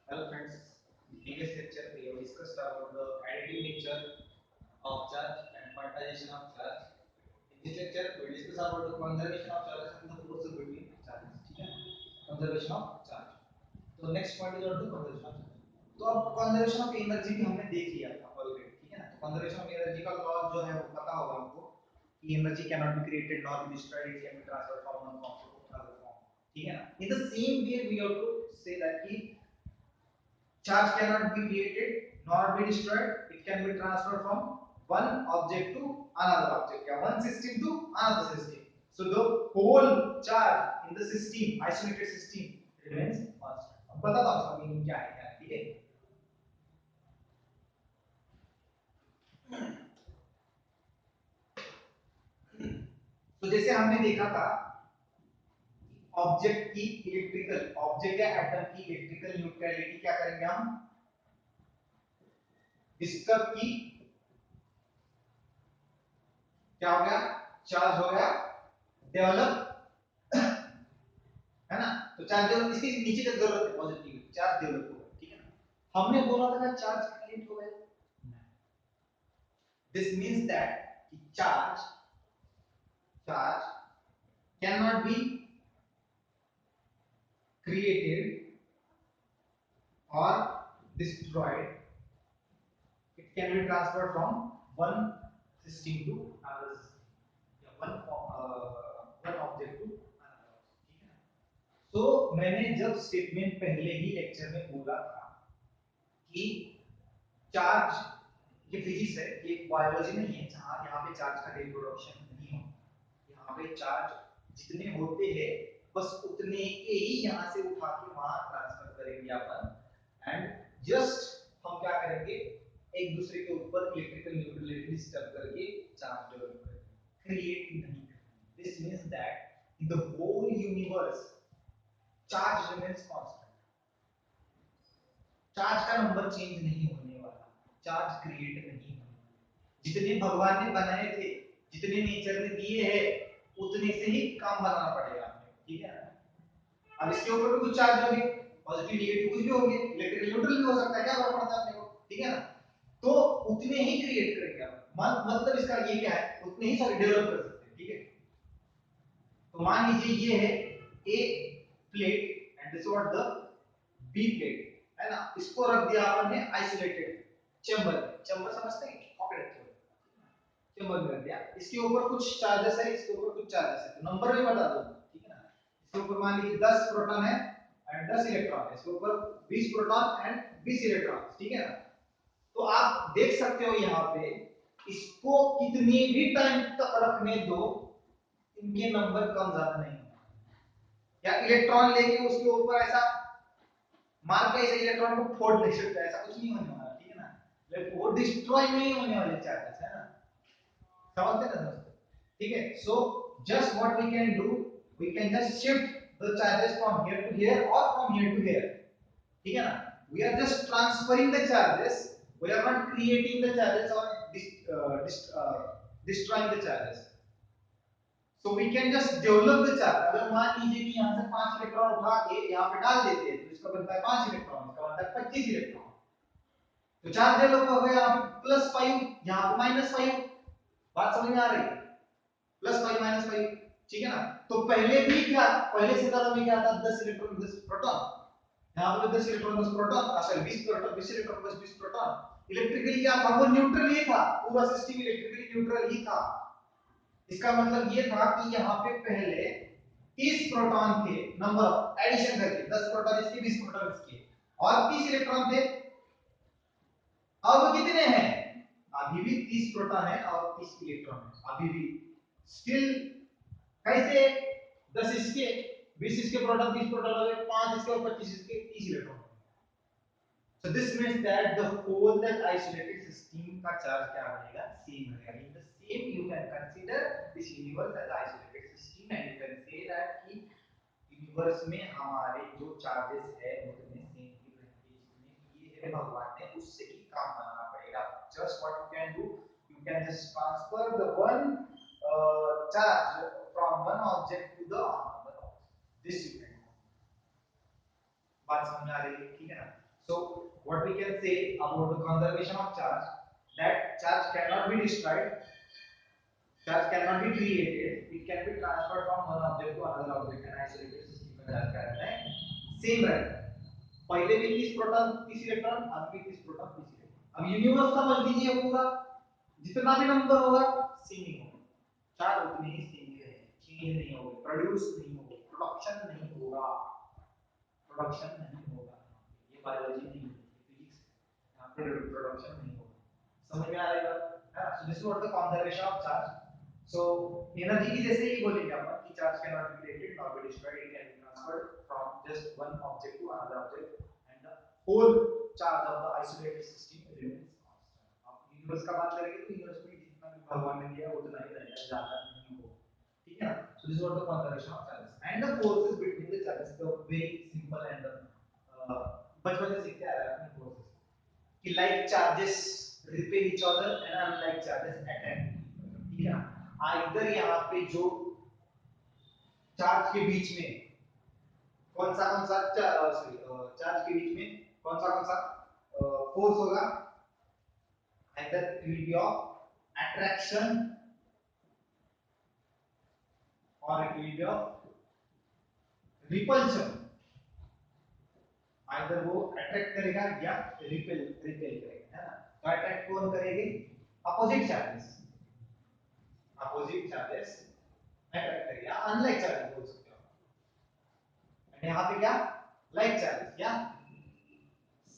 Hello friends, in previous lecture we have discussed about the additive nature of charge and quantization of charge. In this lecture we will discuss about the conservation of charges and the force between charges. ठीक है? Conservation of charge. तो next point is about the conservation of charge. तो अब conservation of energy भी हमने देख लिया था ऑलरेडी, ठीक है ना? तो conservation of energy का लॉ जो है वो पता होगा आपको कि energy cannot be created nor be destroyed, it can be transferred from one form to another form. ठीक है ना? In the same way we have to say that कि charge cannot be created nor be destroyed, it can be transferred from one object to another object, yeah, one system to another system. So the whole charge in the system, isolated system, remains constant. अब बताता हूं इसका meaning क्या है, ठीक है? तो जैसे हमने देखा था ऑब्जेक्ट की इलेक्ट्रिकल ऑब्जेक्ट या एटम की इलेक्ट्रिकल न्यूट्रलिटी क्या करेंगे हम डिस्टर्ब की क्या हो गया चार्ज हो गया डेवलप है ना तो चार्ज डेवलप इसके नीचे का जरूरत है पॉजिटिव चार्ज डेवलप होगा ठीक है ना हमने बोला था ना चार्ज क्रिएट हो गया this means that charge charge cannot be created or destroyed. It can be transferred from one system to another system. या one object to another. ठीक है? तो मैंने जब स्टेटमेंट पहले ही लेक्चर में बोला था कि चार्ज ये फिजिक्स है ये बायोलॉजी नहीं है जहां यहाँ पे चार्ज का रिप्रोडक्शन नहीं होता यहाँ पे चार्ज जितने होते हैं बस उतने के ही यहाँ से उठा के वहां ट्रांसफर करेंगे अपन एंड जस्ट हम क्या करेंगे एक दूसरे के ऊपर इलेक्ट्रिकल न्यूट्रलिटी डिस्टर्ब करके चार्ज डेवलप करेंगे क्रिएट नहीं करेंगे this means that in the whole universe charge remains constant charge का नंबर चेंज नहीं होने वाला चार्ज क्रिएट नहीं होने जितने भगवान ने बनाए थे जितने नेचर ने दिए हैं उतने से ही कम बनाना पड़ेगा ठीक है अब इसके ऊपर भी कुछ चार्ज होंगे पॉजिटिव नेगेटिव कुछ भी होंगे इलेक्ट्रिकल न्यूट्रल भी हो सकता है क्या फर्क पड़ता है अपने को ठीक है ना तो उतने ही क्रिएट करेंगे आप मतलब इसका ये क्या है उतने ही सारे डेवलप कर सकते हैं ठीक है तो मान लीजिए ये है A plate and this what the B plate है ना इसको रख दिया आपने आइसोलेटेड चेंबर में चेंबर समझते हैं पॉकेट चेंबर में रख दिया इसके ऊपर कुछ चार्जेस है इसके ऊपर कुछ चार्जेस है तो नंबर भी बता दो ठीक है ना इसके ऊपर मान लीजिए 10 प्रोटॉन है एंड 10 इलेक्ट्रॉन है इसके ऊपर 20 प्रोटॉन एंड 20 इलेक्ट्रॉन ठीक है ना तो आप देख सकते हो यहाँ पे इसको कितनी भी टाइम तक रखने दो इनके नंबर कम ज्यादा नहीं या इलेक्ट्रॉन लेके उसके ऊपर ऐसा मार के इस इलेक्ट्रॉन को फोड़ नहीं सकता ऐसा कुछ नहीं होने वाला ठीक है ना लेकिन वो डिस्ट्रॉय नहीं होने वाले चार्जेस है ना समझते ना दोस्तों ठीक है so just what we can do we can just shift the charges from here to here और फ्रॉम हियर टू हियर ठीक है ना we are just transferring the charges we are not creating the charges और destroying the charges so we can just develop the charge अगर मान लीजिए कि यहां से 5 इलेक्ट्रॉन उठा के यहां पे डाल देते हैं तो इसका बनता है 5 इलेक्ट्रॉन इसका बनता है 25 इलेक्ट्रॉन तो चार्ज डेवलप हो गया यहां पे +5 यहां पे -5 बात समझ में आ रही है +5 -5 ठीक है ना तो पहले भी क्या पहले सितारों में क्या था 10 इलेक्ट्रॉन 10 प्रोटॉन यहां पे 10 electron 10 proton sorry 20 proton 20 electron 20 proton electrically क्या था वो न्यूट्रल ही था पूरा सिस्टम इलेक्ट्रिकली न्यूट्रल ही था इसका मतलब ये था कि यहाँ पे पहले 30 प्रोटॉन थे नंबर एडिशन करके 10 प्रोटॉन इसके 20 प्रोटॉन इसके और 30 इलेक्ट्रॉन थे अब कितने हैं अभी भी 30 प्रोटॉन है और 30 इलेक्ट्रॉन है अभी भी स्टिल कैसे 10 इसके 20 इसके प्रोटॉन 30 प्रोटॉन हो गए 5 इसके और 25 इसके 30 electron so this means that the whole that isolated system का चार्ज क्या बनेगा सेम रहेगा in the same you can consider this universe as an isolated system and you can say that कि यूनिवर्स में हमारे जो चार्जेस है उतने सेम ही रहेंगे जितने ये है भगवान ने उससे ही काम बनाना पड़ेगा just what you can do you can just transfer the one charge from one object to the another object this you can do बात समझ आ रही है ठीक है ना So what we can say about the conservation of charge, that charge cannot be destroyed, charge cannot be created, it can be transferred from one object to another object and isolated system में charge का रहता है same रहता है. पहले भी 30 proton 30 electron, अब भी 30 प्रोटॉन 30 इलेक्ट्रॉन. अब यूनिवर्स समझ लीजिए पूरा, जितना भी नंबर होगा सेम ही होगा, चार उतने ही सेम ही रहेंगे, चेंज नहीं होगा, प्रोड्यूस नहीं होगा, प्रोडक्शन नहीं होगा, प्रोडक्शन नहीं होगा. ये बायोलॉजी नहीं है, फिजिक्स है. यहाँ पे प्रोडक्शन नहीं होगा. समझ में आ रहा है? So this is what the conservation of charge. So energy की जैसे ही बोलेंगे अपन कि charge can not be created not be destroyed, it can be transferred from just one object to another object and the whole charge of the isolated system remains constant. अब universe का बात करेंगे तो यूनिवर्स में जितना भी भगवान ने दिया उतना ही रहेगा, ज्यादा नहीं होगा. ठीक है ना? सो this is what the conservation of charges and the forces between the charges. तो वेरी सिंपल एंड बचपन से सीखते आ रहे हैं अपने फोर्सेस कि like charges repel each other and unlike charges attack. ठीक है ना? इधर यहाँ पे जो चार्ज के बीच में कौन सा चार्ज के बीच में कौन सा फोर्स होगा, either it will be of attraction or it will be of repulsion. either वो अट्रैक्ट करेगा या रिपेल करेगा, है ना? तो अट्रैक्ट कौन करेंगे? अपोजिट चार्जेस अट्रैक्ट करेगा, अनलाइक चार्जेस बोल सकते हो. एंड यहाँ पे क्या लाइक चार्जेस या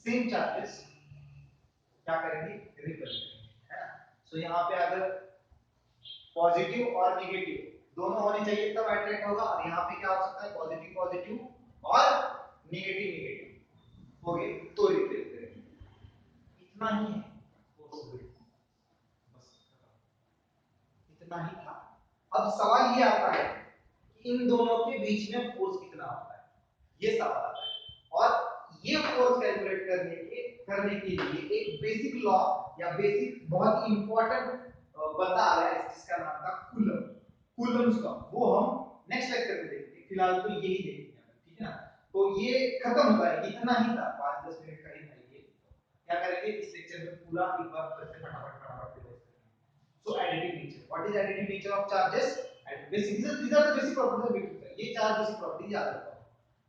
सेम चार्जेस क्या करेंगे? रिपेल करेंगे, है ना? सो यहाँ पे अगर पॉजिटिव और नेगेटिव दोनों होने चाहिए तब अट्रैक्ट होगा, और यहाँ पे क्या हो सकता है? पॉजिटिव और नेगेटिव हो गए तो रिपेल करेंगे. इतना ही है पॉसिबिलिटी, बस इतना ही था. अब सवाल ये आता है कि इन दोनों के बीच में फोर्स कितना होता है, ये सवाल आता है. और ये फोर्स कैलकुलेट करने के लिए एक बेसिक लॉ या बेसिक बहुत ही इंपॉर्टेंट बता रहा है जिसका नाम था कूलम्स लॉ. वो हम नेक्स्ट लेक्चर में देखेंगे, फिलहाल तो यही देखेंगे. ठीक है ना? तो ये खत्म होता है, इतना ही था, 5-10 मिनट का ही था ये. क्या करेंगे इस लेक्चर में पूरा एक बार फिर से फटाफट रिवाइज करेंगे. So additive nature. What is additive nature of charges? And basic these are the basic properties of electrical. ये चार basic properties याद रखो.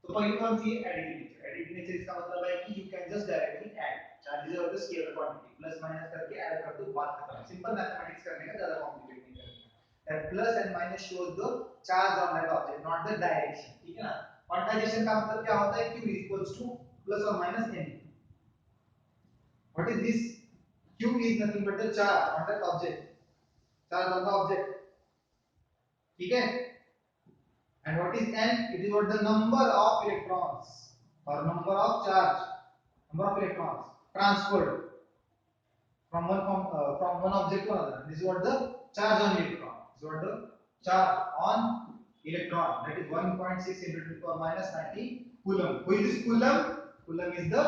तो पहली कौन सी है? additive nature. Additive nature इसका मतलब है कि you can just directly add. Charges are the scalar quantity. Plus minus करके add कर दो, बात खत्म. Simple mathematics करने का, ज्यादा complicate नहीं करना. That plus and minus shows the charge on that object, not the direction. ठीक है ना? Quantization का मतलब क्या होता है? Q is equals to plus or minus n. What is this? Q is nothing but the charge on that object. Charge on the object. ठीक है? And what is n? It is what the number of electrons or number of electrons transferred from one object to another. This is what the charge on electron. This is what the charge on electron. That is 1.6 into 10 to the power minus 90 coulomb. Who is this coulomb? Coulomb is the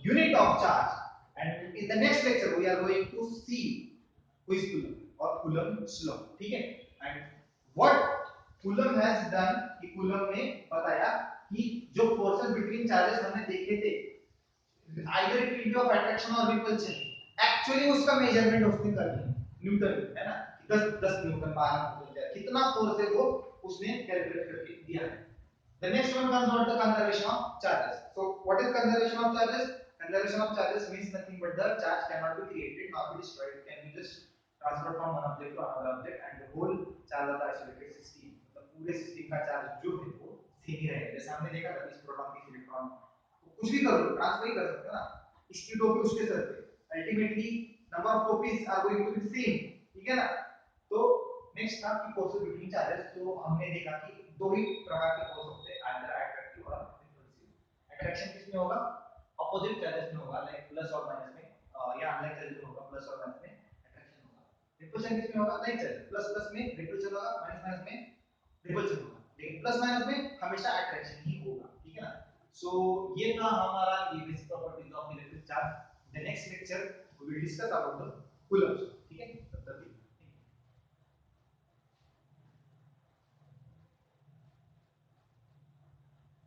unit of charge. And in the next lecture we are going to see who is coulomb or Coulomb's law. ठीक है? And what Coulomb has done कि Coulomb ने बताया कि जो forces between charges हमने देखे थे, either it will be of attraction or repulsion. Actually उसका measurement उसने कर लिया, न्यूटन, है ना? 10 न्यूटन 12 न्यूटन कितना फोर्स है वो उसने कैलकुलेट करके दिया है. The next one comes about the conservation of charges. So what is conservation of charges? Conservation of charges means nothing but the charge cannot be created nor be destroyed. It can be just transferred from one object to another object and the whole charge of the isolated system. मतलब पूरे system का charge जो है वो same ही रहेगा. जैसे हमने देखा था 20 प्रोटॉन 30 इलेक्ट्रॉन, कुछ भी करो ट्रांसफर ही कर सकते हो ना. इसकी टोपी उसके सर पे, अल्टीमेटली नंबर ऑफ टोपीज are going to be same. ठीक है ना? तो नेक्स्ट था कि फोर्सेस बिटवीन चार्जेस. तो हमने देखा कि दो ही प्रकार के फोर्स होते हैं, आइदर अट्रैक्टिव और रिपल्सिव. अट्रैक्शन किसमें होगा? अपोजिट चार्जेस में होगा, लाइक प्लस और माइनस में, या अनलाइक चार्जेस में होगा, प्लस और माइनस में अट्रैक्शन होगा. रिपल्शन किसमें होगा? लाइक चार्ज, प्लस प्लस में रिपल्शन होगा, माइनस माइनस में रिपल्शन होगा. लेकिन प्लस माइनस में हमेशा अट्रैक्शन ही होगा. ठीक है ना? सो ये था हमारा ये basic properties of electric charge. The next lecture we will discuss about the coulombs.